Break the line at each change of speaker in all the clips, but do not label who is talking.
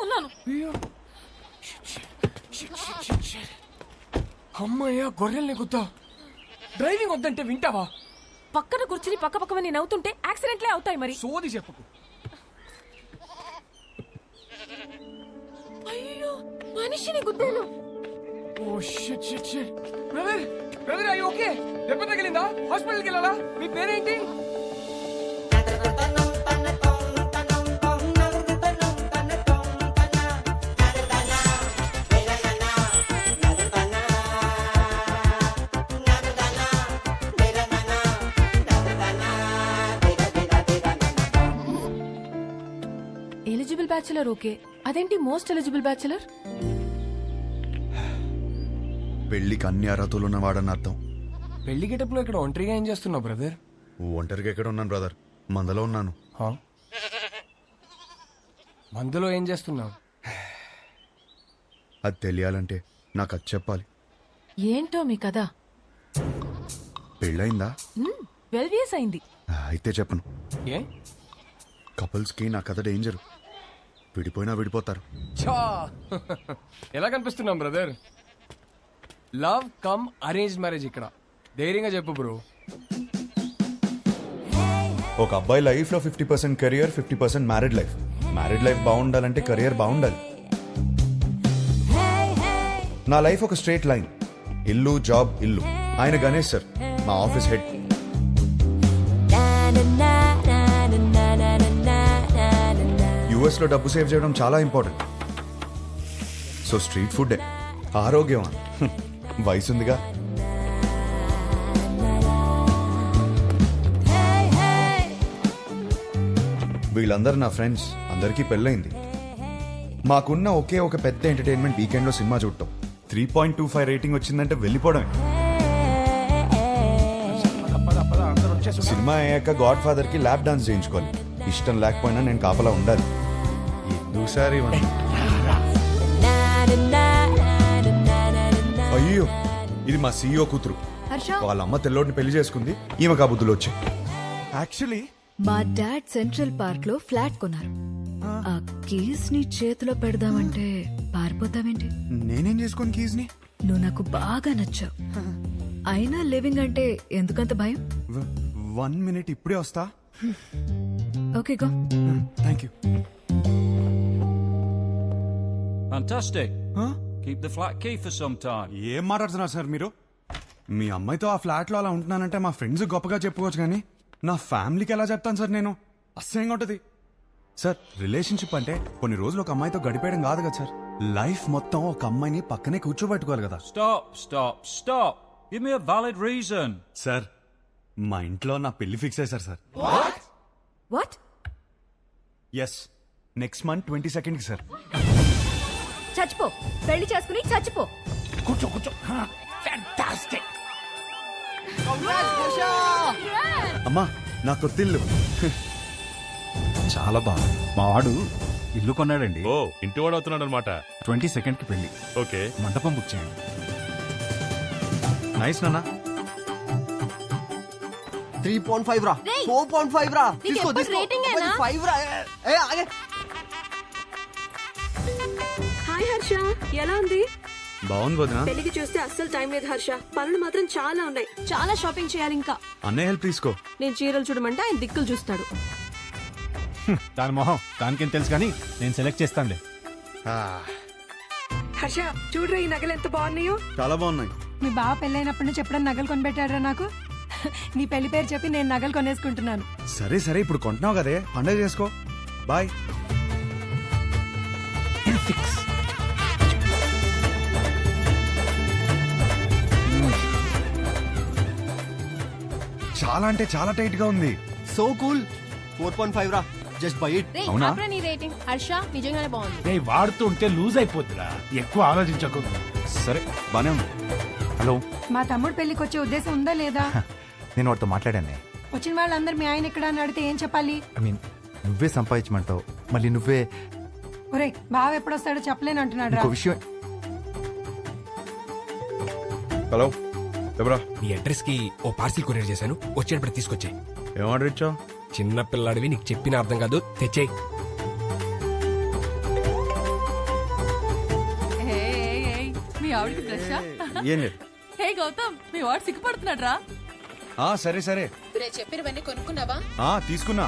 ఉన్నాను.
అమ్మయ్యా, గొర్రెల్ని గుద్దా. డ్రైవింగ్ వద్దంటే వింటావా?
పక్కన కూర్చుని పక్క పక్కన నవ్వుతుంటే యాక్సిడెంట్లే అవుతాయి మరి.
సోది చెప్పకు.
అయ్యో, మనిషిని గుద్దాను.
Oh shit shit shit. Brother brother, అయ్యి ఓకే? దెబ్బ తగిలిందా? హాస్పిటల్కి వెళ్ళాలా? మీ పేరేంటి?
ఎలిజిబుల్ బ్యాచులర్ ఓకే, అదేంటి మోస్ట్ ఎలిజిబుల్ బ్యాచులర్?
పెళ్లికి అన్ని అర్హతలు ఉన్నవాడని అర్థం.
పెళ్లి గెటప్లో ఇక్కడ ఒంటరిగా ఏం చేస్తున్నావు బ్రదర్?
ఒంటరిగా ఎక్కడ ఉన్నాను బ్రదర్, మందలో ఉన్నాను.
మందులో ఏం చేస్తున్నావు?
అది తెలియాలంటే నాకు అది చెప్పాలి.
ఏంటో మీ కదా?
పెళ్ళయిందా?
12 years అయింది.
అయితే చెప్పను.
ఏ?
కపుల్స్కి నా కథ డేంజర్. విడిపోయినా విడిపోతారు.
ఛా! ఎలా కనిపిస్తున్నాం brother? Love come arrange marriage ఇక్కడ. ధైర్యంగా చెప్పు బ్రో.
ఒక అబ్బాయి లైఫ్ లో 50% career, 50% married life. Married life బాగుండాలంటే కెరియర్ బాగుండాలి. నా లైఫ్ ఒక స్ట్రేట్ లైన్. ఇల్లు, జాబ్, ఇల్లు. ఆయన గణేష్ సార్, మా ఆఫీస్ హెడ్. యుఎస్ లో డబ్బు సేవ్ చేయడం చాలా ఇంపార్టెంట్. సో స్ట్రీట్ ఫుడ్ ఆరోగ్యం. వయసుందిగా. వీళ్ళందరూ నా ఫ్రెండ్స్. అందరికీ పెళ్ళైంది. మాకున్న ఒకే ఒక పెద్ద ఎంటర్టైన్మెంట్ వీకెండ్ లో సినిమా చూడటం. 3.25 రేటింగ్ వచ్చిందంటే వెళ్ళిపోవడమే. సినిమా అయ్యాక గాడ్ ఫాదర్ కి ల్యాప్ డాన్స్ చేయించుకోవాలి. ఇష్టం లేకపోయినా నేను కాపలా ఉండాలి. ఎందుకు సార్ ఇవన్నీ? అయ్యో, ఇది మా సీఈఓ కూతురు. వాళ్ళ అమ్మ తెల్లోడిని పెళ్లి చేసుకుంది. ఈమె కాబుద్దులు వచ్చాయి.
యాక్చువల్లీ
మా డాడ్ సెంట్రల్ పార్క్ లో ఫ్లాట్ కొన్నారు. ఆ కీస్ ని చేతిలో పెడదామంటే పారిపోతావేంటి?
నేనేం చేసుకోను కీస్ ని.
నువ్వు నాకు బాగా నచ్చావు. అయినా లివింగ్ అంటే ఎందుకంత భయం?
1 minute, ఇప్పుడే వస్తా.
Okay go.
Thank you.
Fantastic. Keep the flat key for some time.
ఏం మాట్లాడుతున్నారు సార్ మీరు? మీ అమ్మాయితో ఆ ఫ్లాట్ లో అలా ఉంటున్నానంటే మా ఫ్రెండ్స్ గొప్పగా చెప్పుకోవచ్చు, కానీ నా ఫ్యామిలీకి ఎలా చెప్తాను సార్ నేను? అసహ్యంగా ఉంటది సార్. రిలేషన్షిప్ అంటే కొన్ని రోజులు ఒక అమ్మాయితో గడిపేయడం కాదు కదా సార్. లైఫ్ మొత్తం ఒక అమ్మాయిని పక్కనే కూర్చోబెట్టుకోవాలి కదా.
Stop. Give me a valid reason.
Sir, మా ఇంట్లో నా పెళ్లి ఫిక్స్ అయ్యారు sir.
What?
Yes, next month 22nd కి సార్.
చచ్చిపో, పెళ్లి చేసుకుని చచ్చిపో.
కూర్చో. ఫ్యాంటాస్టిక్.
అమ్మా, నా కొత్తిల్లు.
చాలా బాగుంది. మా వాడు ఇల్లు కొన్నాడండి.
ఓ, ఇంటివాడు అవుతున్నాడు అనమాట.
22nd కి పెళ్లి.
ఓకే,
మండపం బుక్ చేయండి.
నైస్ నాన్న.
3.5 రా, 4.5 రా. తీసుకో 5 రా.
హాయ్ హర్ష, ఎలా ఉంది?
బాగుంది వదినా.
పెళ్లికి చూస్తే అస్సలు టైం లేదు హర్ష. పనులు మాత్రం చాలా ఉన్నాయి. చాలా షాపింగ్ చేయాలి ఇంకా.
అన్నయ్య హెల్ప్ తీసుకో.
నేను చీరలు చూడమంటే ఆయన దిక్కులు చూస్తాడు.
దాని మొహం దానికేం తెలుసు, కానీ నేను సెలెక్ట్ చేస్తానులే.
హర్ష, చూడరా ఈ నగలు ఎంత బాగున్నాయో.
చాలా బాగున్నాయి.
మీ బావ పెళ్ళైనప్పటి నుంచి ఎప్పుడన్నా నగలు కొనిపెట్టాడరా నాకు? నీ పెళ్లి పేరు చెప్పి నేను నగలు కొనేసుకుంటున్నాను.
సరే, ఇప్పుడు కొంటున్నావు కదే, పండగ చేసుకో. బాయ్. చాలా అంటే చాలా టైట్ గా ఉంది.
So cool. 4.5 రా, జస్ట్ బై ఇట్.
అవునా?
నీ రేటింగ్ హర్ష నిజంగానే బాగుంది.
వాడుతూ ఉంటే లూజ్ అయిపోతుందా, ఎక్కువ ఆలోచించకు.
సరే, బానే ఉంది.
హలో,
మా తమ్ముడు పెళ్లికి వచ్చే ఉద్దేశం ఉందా లేదా?
నేను వాడితో మాట్లాడానే.
వచ్చిన వాళ్ళందరూ మీ ఆయన ఎక్కడ అని అడిగితే ఏం చెప్పాలి?
ఐ మీన్, నువ్వే సంపాదించమంటావు, మళ్ళీ నువ్వే.
ఒరే, బావ ఎప్పుడొస్తాడో చెప్పలేను అంటున్నాడు.
ఇంకో విషయం.
హలో, ఎవరా?
నీ అడ్రస్ కి ఓ పార్సిల్ కొరియర్ చేశాను, వచ్చేటప్పుడు తీసుకొచ్చాయి.
ఏం ఆర్డర్ ఇచ్చావు?
చిన్న పిల్లాడివి, నీకు చెప్పిన అర్థం కాదు, తెచ్చేయి.
ఆవిడకి ఫ్రెషా?
ఏం లేదు.
హే గౌతమ్, మీ వాడు సిగ్గుపడుతున్నాడు రా.
సరే సరే.
చెప్పినవన్నీ కొనుక్కున్నావా?
తీసుకున్నా.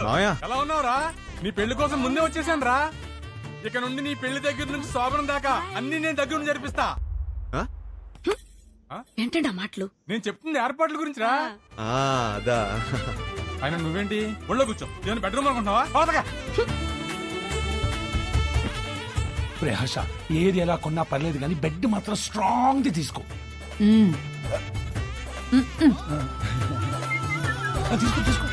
మావయ్య,
ఎలా ఉన్నావురా? నీ పెళ్లి కోసం ముందే వచ్చేసాను రా. ఇక నుండి నీ పెళ్లి దగ్గర నుంచి శోభనం దాకా అన్ని నేను దగ్గర నుంచి జరిపిస్తా.
ఏంటండి ఆ మాటలు?
నేను చెప్తుంది ఏర్పాట్ల గురించి రా.
అదా.
ఆయన నువ్వేంటి ఒళ్ళో కూర్చో, నేను బెడ్రూమ్ అనుకుంటున్నావా? పోతగా.
హర్ష, ఏది ఎలా కొన్నా పర్లేదు కానీ బెడ్ మాత్రం స్ట్రాంగ్ ది తీసుకో. తీసుకో తీసుకో.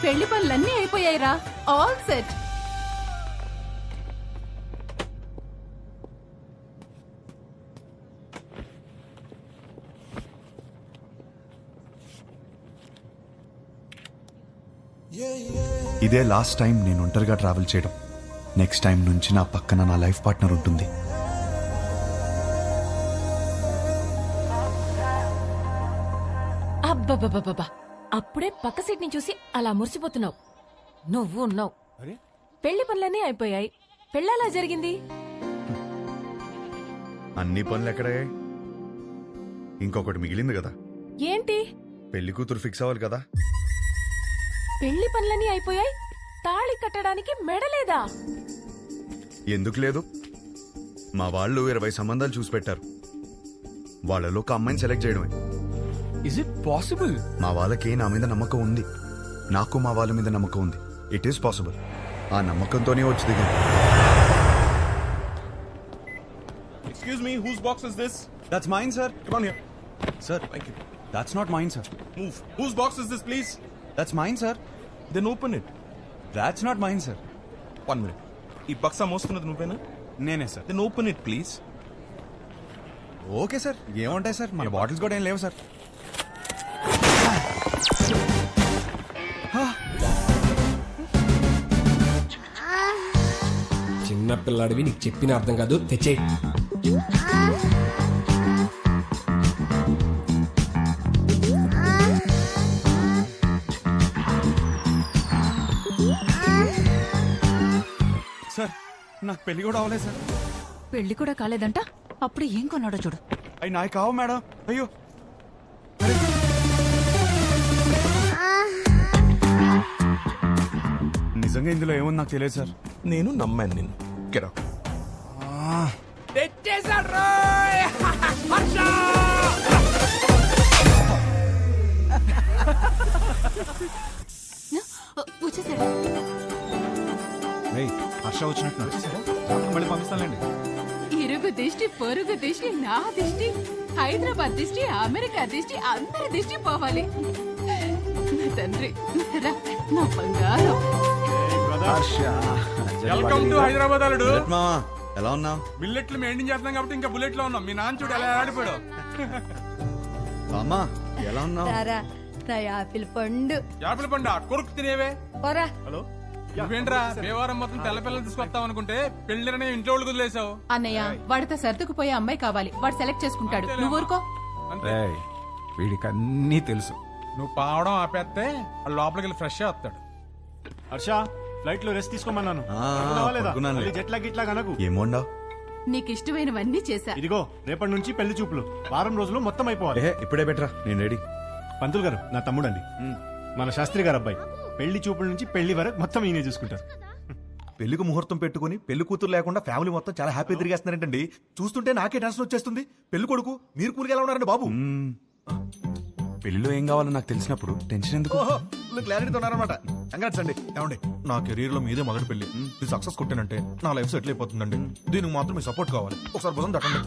పెళ్లి పనులన్నీ అయిపోయాయిరా. All set.
ఇదే లాస్ట్ టైం నేను ఒంటరిగా ట్రావెల్ చేయడం. నెక్స్ట్ టైం నుంచి నా పక్కన నా లైఫ్ పార్ట్నర్ ఉంటుంది.
అబ్బబ్బబ్బబ్బా, అప్పుడే పక్క సీట్ ని చూసి అలా మురిసిపోతున్నావు. నువ్వు ఉన్నావు. పెళ్లి పనులన్నీ అయిపోయాయి. పెళ్ళలా జరిగింది.
అన్ని పనులు ఎక్కడయ్యాయి? ఇంకొకటి మిగిలింది కదా.
ఏంటి?
పెళ్లి కూతురు ఫిక్స్ అవ్వాలి కదా.
పెళ్లి పనులన్నీ అయిపోయాయి. తాళి కట్టడానికి మెడలేదా?
ఎందుకు లేదు? మా వాళ్ళు 20 సంబంధాలు చూసి పెట్టారు. వాళ్ళలో ఒక అమ్మాయిని సెలెక్ట్ చేయడమే.
Is it possible?
మా వాళ్ళకి నా మీద నమ్మకం ఉంది. నాకు మా వాళ్ళ మీద నమ్మకం ఉంది. It is possible. ఆ నమ్మకంతోనే వచ్చి దిగాను.
Excuse me, whose box is this? That's mine, sir. Come on here.
Sir,
Thank you.
that's not mine, sir.
Move. Whose box is this, please?
That's mine, sir.
Then open it.
That's not mine, sir.
1 minute. ఈ బక్సా మోస్తున్నది నువ్వేనా?
నేనే sir.
Then open it, please.
Okay sir, ఏముంటాయి sir, మన bottles కూడా ఏం లేవు sir.
చిన్న పిల్లాడివి, నీకు చెప్పిన అర్థం కాదు. తెచ్చేయి.
సార్, నాకు పెళ్లి కూడా అవ్వలేదు సార్.
పెళ్లి కూడా కాలేదంట. అప్పుడు ఏం కొన్నాడో చూడు.
అవి నాకు కావు మేడం. అయ్యో,
నిజంగా ఇందులో ఏముంది నాకు తెలియదు సార్.
నేను నమ్మాను నిన్ను. కెరా
వచ్చేసాడు.
హర్ష వచ్చినట్టు మళ్ళీ పంపిస్తానండి.
ఇరుగు దిష్టి, పొరుగు దిష్టి, నా దిష్టి, హైదరాబాద్ దిష్టి, అమెరికా దిష్టి, అందరి దిష్టి పోవాలి. నా తండ్రి, రా, నా బంగారం.
వెల్కమ్ టు హైదరాబాద్ అల్లుడు.
మామా, ఎలా ఉన్నావు?
బిల్లెట్లు మెయింటైన్ చేస్తున్నాం కాబట్టి ఇంకా బుల్లెట్ లో ఉన్నాం. మీ నాన్న చూడు ఎలా ఆడిపోయాడు.
అమ్మా, ఎలా ఉన్నావు?
యాపిల్ పండు
యాపిల్ పండు కొరుకు తినేవే.
పోరా.
హలో, నువ్వేంట్రా దేవారం మొత్తం తెల్ల పిల్లలు తీసుకొస్తావు అనుకుంటే పెళ్లిరనే ఇంట్లో వాళ్ళు వదిలేసావు.
అన్నయ్య, వాడితో సర్దుకుపోయే అమ్మాయి కావాలి. వాడు సెలెక్ట్ చేసుకుంటాడు. నువ్వు ఊరుకో.
అంతే.
వీడికి అన్నీ తెలుసు.
నువ్వు పావడం ఆపేస్తే వాళ్ళు లోపలికి వెళ్ళి ఫ్రెష్ వస్తాడు.
హర్ష, ఫ్లైట్ లో రెస్ట్ తీసుకోమన్నాను.
పడుకున్నానులే.
జెట్లాగ్ గిట్లాగ్ అనకు.
ఏమోండావు?
నీకు ఇష్టమైనవన్నీ చేశా.
ఇదిగో, రేపటి నుంచి పెళ్లి చూపులు. వారం రోజులు మొత్తం అయిపోవాలి.
ఇప్పుడే బెటరా, నేను రెడీ.
పంతులు గారు నా తమ్ముడండి, మన శాస్త్రి గారు అబ్బాయి. పెళ్లి చూపుల నుంచి పెళ్లి వరకు మొత్తం ఈయనే చూసుకుంటారు.
పెళ్లికి ముహూర్తం పెట్టుకుని పెళ్లి కూతురు లేకుండా ఫ్యామిలీ మొత్తం చాలా హ్యాపీ తిరిగేస్తున్నారంటండి. చూస్తుంటే నాకే టెన్షన్ వచ్చేస్తుంది. పెళ్లి కొడుకు మీరు కూలికి ఎలా ఉన్నారండి బాబు?
పెళ్లిలో ఏం కావాలో నాకు తెలిసినప్పుడు టెన్షన్ ఎందుకు?
క్లారిటీతో ఉన్నారనమాట. కంగ్రాట్స్ అండి. ఏమండి, నా కెరీర్ లో మీదే మొదటి పెళ్లి. ఇది సక్సెస్ కొట్టానంటే నా లైఫ్ సెటిల్ అయిపోతుందండి. దీనికి మాత్రం మీ సపోర్ట్ కావాలి. ఒకసారి భుజం తట్టండి.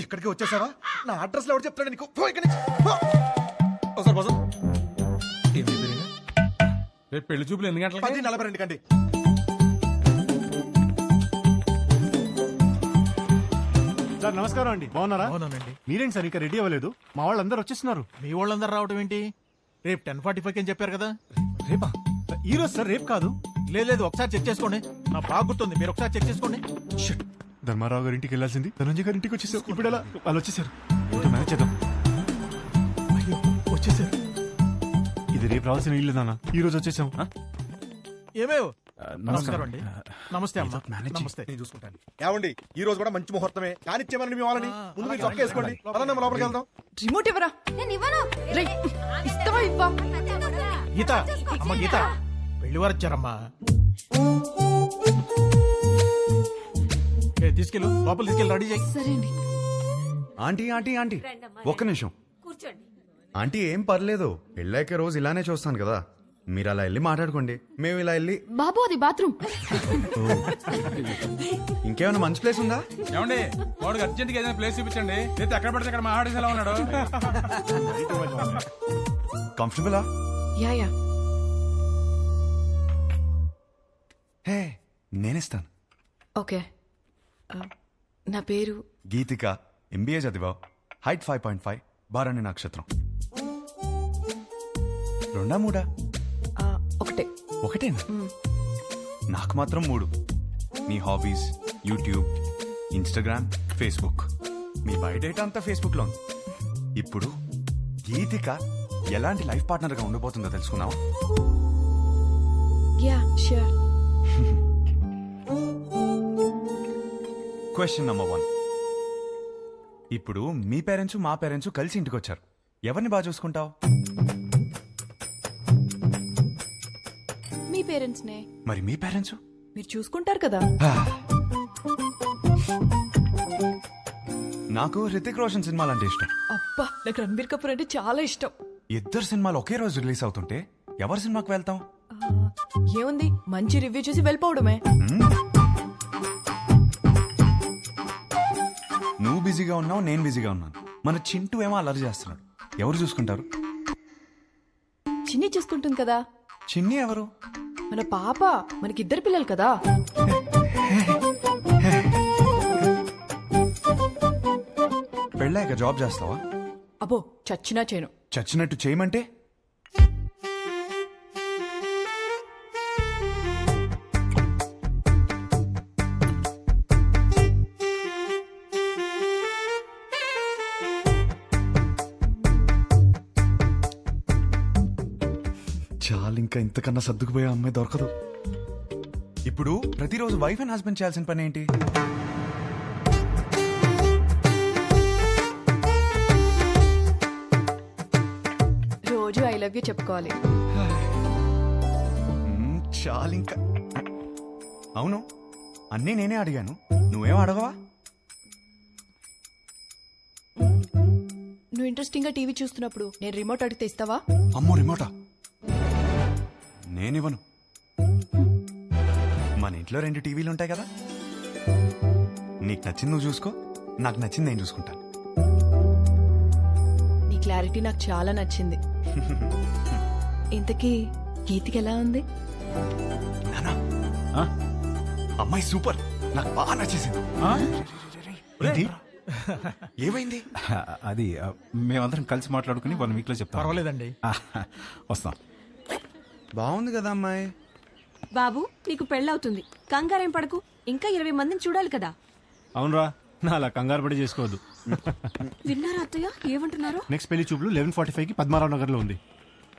ఇక్కడికి వచ్చేసావా? నా అడ్రస్ ఎవరు చెప్తాడు నీకు? పో ఇక్కడి నుంచి. ఒకసారి భుజం.
రేపు పెళ్లి చూపులు ఎన్ని గంటలకి?
10:42 కండి.
సార్ నమస్కారం అండి, బాగున్నారా?
అవునండి.
మీరేంటి సార్ ఇంకా రెడీ అవ్వలేదు? మా వాళ్ళందరూ వచ్చేస్తున్నారు.
మీ వాళ్ళందరూ రావడం ఏంటి? రేపు 10:45 అని చెప్పారు కదా.
రేపా? ఈ రోజు సార్, రేపు కాదు.
లేదు ఒకసారి చెక్ చేసుకోండి. నా బాగా గుర్తుంది, మీరు ఒకసారి చెక్ చేసుకోండి.
Shit. ధర్మారావు గారి ఇంటికి వెళ్ళాల్సింది ధనంజయ్ గారి ఇంటికి వచ్చేసారు. ఇప్పుడు ఎలా? వాళ్ళు వచ్చేసారు. ఇంకా మేనేజ్ చేద్దాం. అయ్యో వచ్చేసారు. ఇది రేపు రావాల్సిన ఇల్లు నాన్న, ఈ రోజు వచ్చేసాం.
ఏమేవ్ నమస్కారం అండి. నమస్తే అమ్మా.
మేనేజ్
నమస్తే.
చేయి.
నేను చూసుకుంటాను. ఏమండి ఈ రోజు కూడా మంచి ముహూర్తమే, కానిచ్చేమని మీ వాళ్ళని. ముందు మీరు చొక్కా వేసుకోండి. పదండి, మనం లోపలికి వెళ్దాం.
రిమోట్ ఎవరా? ఇస్తావా ఇవ్వా?
గీత, అమ్మ గీత, పెళ్లి వారు వచ్చారమ్మా. తీసుకెళ్ళు, లోపల తీసుకెళ్ళి రెడీ చేయి.
సరే అండి.
ఆంటీ ఆంటీ ఆంటీ ఒక్క నిమిషం. ఆంటీ ఏం పర్లేదు, పెళ్ళాక రోజు ఇలానే చూస్తాను కదా, మీరు అలా వెళ్ళి మాట్లాడుకోండి, మేము ఇలా వెళ్ళి.
బాబు అది బాత్రూమ్.
ఇంకేమైనా మంచి ప్లేస్ ఉందా?
ఏమండి వాడికి అర్జెంట్ గా ఏదైనా ప్లేస్ చూపించండి, లేదా ఎక్కడ పడితే అక్కడ మా ఆడేసి ఎలా ఉన్నాడు.
కంఫర్టబులా?
యా
హే నేనిస్తాను.
ఓకే. నా పేరు
గీతిక, ఎంబీఏ చదివావు, హైట్ 5.5, బారాణి నక్షత్రం. 2 3?
ఒకటే.
ఒకటేనా? నాకు మాత్రం 3. నీ హాబీస్ యూట్యూబ్, ఇన్స్టాగ్రామ్, ఫేస్బుక్. మీ బయోడేటా అంతా ఫేస్బుక్ లో ఉంది. ఇప్పుడు గీతిక ఎలాంటి లైఫ్ పార్ట్నర్ గా ఉండబోతుందో తెలుసుకున్నావా?
Yeah sure.
Question number 1. ఇప్పుడు మీ పేరెంట్స్ మా పేరెంట్స్ కలిసి ఇంటికి వచ్చారు, ఎవరిని బాగా చూసుకుంటావు?
మీ పేరెంట్స్ నే.
మరి మీ పేరెంట్స్?
మీరు చూసుకుంటారు కదా.
నాకు హృతిక్ రోషన్ సినిమాలు అంటే ఇష్టం.
అబ్బా, నాకు రణబీర్ కపూర్ అంటే చాలా ఇష్టం.
ఇద్దరు సినిమాలు ఒకే రోజు రిలీజ్ అవుతుంటే ఎవరి సినిమాకి వెళ్తాం?
ఏముంది, మంచి రివ్యూ చూసి వెళ్ళిపోవడమే.
నువ్వు బిజీగా ఉన్నావు, నేను బిజీగా ఉన్నాను. మన చింటూ ఏమో అల్లరి చేస్తున్నాడు, ఎవరు చూసుకుంటారు?
చిన్ని చూసుకుంటుంది కదా.
చిన్ని ఎవరు?
మన పాప. మనకిద్దరు పిల్లలు కదా.
పెళ్ళాక జాబ్ చేస్తావా?
అబ్బో, చచ్చినా చేయను.
చచ్చినట్టు చేయమంటే? చాలు, ఇంకా ఇంతకన్నా సర్దుకుపోయే అమ్మాయి దొరకదు. ఇప్పుడు ప్రతిరోజు వైఫ్ అండ్ హస్బెండ్ చేయాల్సిన పని ఏంటి?
రోజు ఐ లవ్ యూ చెప్పుకోవాలి.
చాలు ఇంకా. అవును, అన్నీ నేనే అడిగాను, నువ్వేం అడగవా?
నువ్వు ఇంట్రెస్టింగ్ గా టీవీ చూస్తున్నప్పుడు నేను రిమోట్ అడిగితే ఇస్తావా?
అమ్మో, రిమోటా? నేనివ్వను. మన ఇంట్లో 2 టీవీలు ఉంటాయి కదా, నీకు నచ్చింది నువ్వు చూసుకో, నాకు నచ్చింది నేను చూసుకుంటాను.
నీ క్లారిటీ నాకు చాలా నచ్చింది. ఇంతకీ గీతికి ఎలా ఉంది?
నానా, అమ్మాయి సూపర్, నాకు బాగా నచ్చేసింది. ఏమైంది?
అది మేమందరం కలిసి మాట్లాడుకుని 1 వీక్ లో చెప్తాం.
పర్వాలేదండి.
వస్తాం.
బాగుంది కదా అమ్మాయి.
బాబు, నీకు పెళ్ళవుతుంది, కంగారేం పడకు. ఇంకా 20 మందిని చూడాలి కదా.
అవునరా, నా అలా కంగారు పడి చేసుకోవద్దు.
విన్నారా అత్తయ్య ఏమంటున్నారు?
నెక్స్ట్ పెళ్లి చూపులు 11:45కి పద్మారావు నగర్ లో ఉంది.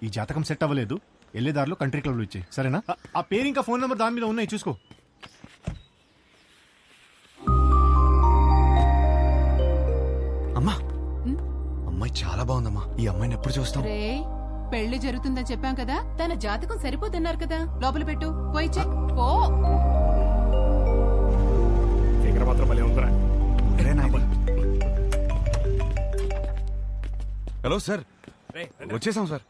ఈ జాతకం సెట్ అవ్వలేదు, వెళ్ళేదారిలో కంట్రీ క్లబ్ లో ఇచ్చాయి, సరేనా? ఆ పేరు ఇంకా ఫోన్ నెంబర్ దాని మీద ఉన్నాయి, చూసుకో.
అమ్మా, అమ్మాయి చాలా బాగుందమ్మా. ఈ అమ్మాయిని ఎప్పుడు చూస్తాం?
రే, పెళ్లి జరుగుతుందని చెప్పాం కదా, తన జాతకం సరిపోతున్నారు కదా, లోపల పెట్టు, పోయి చెక్. పో.
మాత్రం భలే ఉందిరా.
హలో సార్, వచ్చేసాం sir.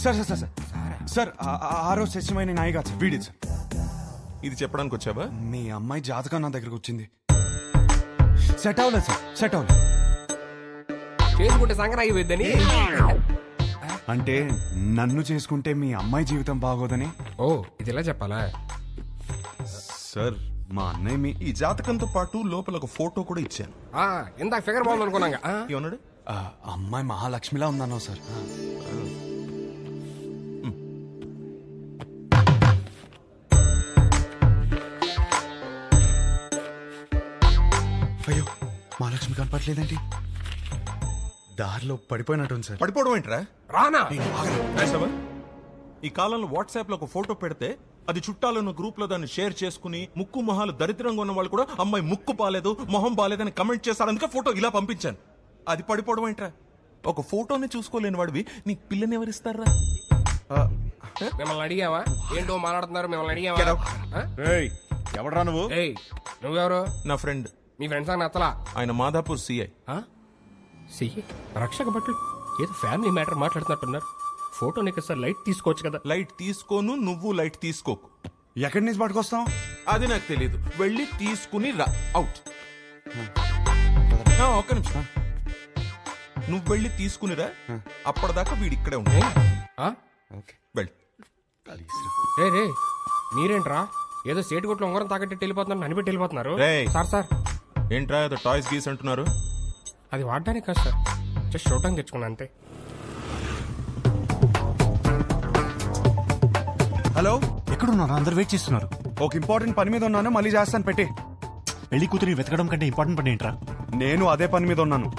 Sir sir sir sir, ఆ రోజు సత్యమైన నాయగా సార్, వీడి సార్.
ఇది చెప్పడానికి వచ్చావా?
మీ అమ్మాయి జాతకం నా దగ్గరకు వచ్చింది. సెట్ అవ్వలేదు సార్, సెట్ అవ్వలేదు.
చేసుకుంటే సంక్రాంతి అయిపోద్దని.
అంటే నన్ను చేసుకుంటే మీ అమ్మాయి జీవితం బాగోదని.
ఓ ఇది ఇలా చెప్పాలా?
సార్ మా అన్నయ్య మీ
ఈ జాతకంతో పాటు లోపల ఒక ఫోటో కూడా ఇచ్చాను.
ఇందాక ఫిగర్ బాగుంది అనుకున్నాగా.
ఏమన్నాడు?
అమ్మాయి మహాలక్ష్మిలా ఉందన్నావు సార్. అయ్యో మహాలక్ష్మి కనపట్లేదేంటి? దారిలో పడిపోయినట్టుంది సార్.
పడిపోవడం ఏంట్రా?
రానా
ఈ కాలంలో వాట్సాప్ లో ఒక ఫోటో పెడితే అది చుట్టాలను గ్రూప్ లో దాన్ని షేర్ చేసుకుని ముక్కు మొహాలు దరిద్రంగా ఉన్న వాళ్ళు కూడా అమ్మాయి ముక్కు బాలేదు మొహం బాలేదని కమెంట్ చేస్తారు. అందుకే ఫోటో ఇలా పంపించాను. అది పడిపోవడం ఏంట్రా? ఒక ఫోటోని చూసుకోలేని వాడివి నీకు పిల్లని ఎవరిస్తారా?
మిమ్మల్ని అడిగావా? ఏంటో మాట్లాడుతున్నారు? మిమ్మల్ని అడిగావా?
ఎవడరా నువ్వు?
నువ్వెవరు?
నా ఫ్రెండ్.
మీ ఫ్రెండ్స్ అని నచ్చలా?
ఆయన మాదాపూర్ సిఐ.
రక్షక భటులు ఏదో ఫ్యామిలీ మ్యాటర్ మాట్లాడుతున్నట్టున్నారు. ఫోటో నీకు సార్ లైట్ తీసుకోవచ్చు కదా.
లైట్ తీసుకోను, నువ్వు లైట్ తీసుకోకు.
ఎక్కడి నుంచి పట్టుకొస్తాం
అది నాకు తెలీదు. వెళ్ళి తీసుకుని రా. అవుట్. ఒక్క నిమిషం. నువ్వు వెళ్ళి తీసుకునిరా. అప్పటిదాకా వీడి ఇక్కడే ఉంటాయి. వెళ్ళి.
రే మీరేంట్రా ఏదో సేటు కొట్లు ఉంగరం తాకట్టి వెళ్ళిపోతున్నారు, అనిపెట్టి వెళ్ళిపోతున్నారు. సార్
ఏంట్రా ఏదో టాయ్స్ గీస్ అంటున్నారు?
అది వాడడానికి కాదు సార్, జస్ట్ చూడటానికి తెచ్చుకున్నా అంతే.
హలో,
ఎక్కడున్నారు? అందరు వెయిట్ చేస్తున్నారు.
ఒక ఇంపార్టెంట్ పని మీద ఉన్నాను, మళ్ళీ చేస్తాను పెట్టి.
పెళ్లి కూతురిని వెతకడం కంటే ఇంపార్టెంట్ పని ఏంట్రా?
నేను అదే పని మీద ఉన్నాను.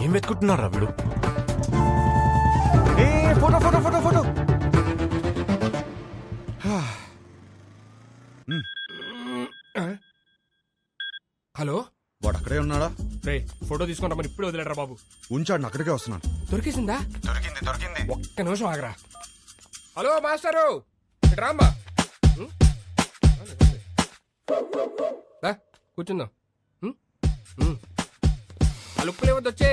ఏం వెతుకుంటున్నారా వీడు?
Photo photo photo photo.
Hello,
వాడు అక్కడే ఉన్నాడా?
రే ఫోటో తీసుకుంటా మరి ఇప్పుడు వదిలేడరా బాబు.
ఉంచాడు, అక్కడికే వస్తున్నాను.
దొరికేసిందా?
దొరికింది.
ఒక్క నిమిషం ఆగరా. హలో మాస్టరు, రామ్మా కూర్చుందాం. ఆ లుక్కులే వద్దు, వచ్చే.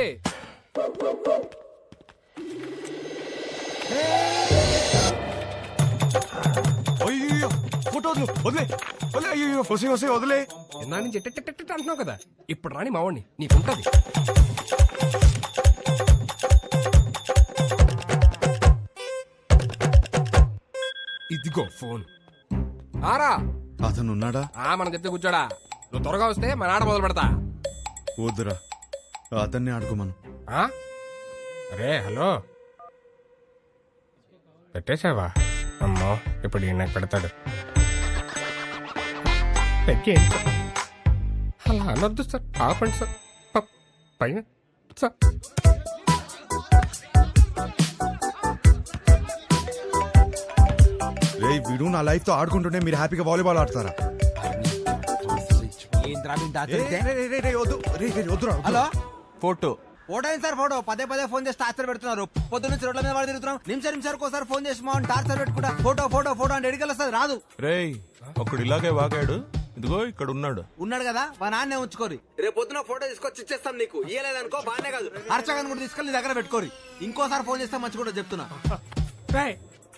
అయ్యో ఫోటో వదిలే. అయ్యో వదిలే.
ఇందా నుంచి అంటున్నావు కదా, ఇప్పుడు రాని మావాడిని నీకుంటది. ఇదిగో ఫోన్. ఆరా
అతను ఉన్నాడా?
మనం చెప్తే కూర్చోడా. నువ్వు త్వరగా వస్తే మన ఆట మొదలు పెడతా.
వద్దురా, అతన్ని ఆడుకోమను.
అరే హలో, పెట్టేశావా? అమ్మో ఇప్పుడు నాకు పెడతాడు. అలా అనొద్దు సార్, ఆపండి సార్. పైన సార్.
రే వీడు నా లైఫ్ తో ఆడుకుంటుంటే మీరు హ్యాపీగా వాలీబాల్ ఆడతారా?
హలో,
ఫోటో
ఓటైంది సార్. ఫోటో పదే ఫోన్ చేసి టార్చర్ పెడుతున్నారు. పొద్దు నుంచి రోడ్ల మీద వాడు తిరుగుతున్నాం. నిమిషానికి ఒకసారి ఫోన్ చేసి మా టార్చర్ పెట్టుకుంటా. ఫోటో ఫోటో ఫోటో అంటే ఎడికెళ్ళి వస్తుంది, రాదు.
రేయ్ ఒకడు ఇలాగే వాగాడు. ఇదిగో ఇక్కడ ఉన్నాడు
కదా, మా నాన్నే ఉంచుకోరి. రేపు పొద్దున ఫోటో తీసుకొచ్చి ఇచ్చేస్తాం నీకు. ఇయ్యలేదనుకో బానే కాదు, అర్చకని కూడా తీసుకెళ్ళి నీ దగ్గర పెట్టుకోరి. ఇంకోసారి ఫోన్ చేస్తే మంచి కూడా చెప్తున్నా.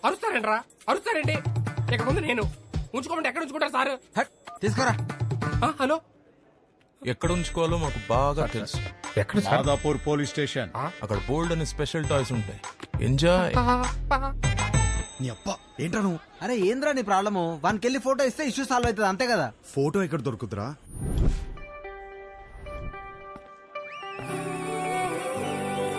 అరుస్తారేంట్రా? అరుస్తారేంటి? ఇక ముందు నేను ఉంచుకోమంటే ఎక్కడ ఉంచుకుంటారు సార్?
తీసుకురా.
హలో,
ఎక్కడ ఉంచుకోవాలో మాకు బాగా తెలుసు.
ఎక్కడ సార్?
Madhapur police station.
అక్కడ బోల్డ్ అని స్పెషల్ టాయ్స్ ఉంటాయి. ఎంజాయ్.
నీ అప్ప ఏంట్రా నువ్వు?
అరే ఏంద్రా నీ ప్రాబ్లము? వానికి వెళ్ళి ఫోటో ఇస్తే ఇష్యూ సాల్వ్ అవుతుంది, అంతే కదా.
ఫోటో ఎక్కడ దొరుకుతురా?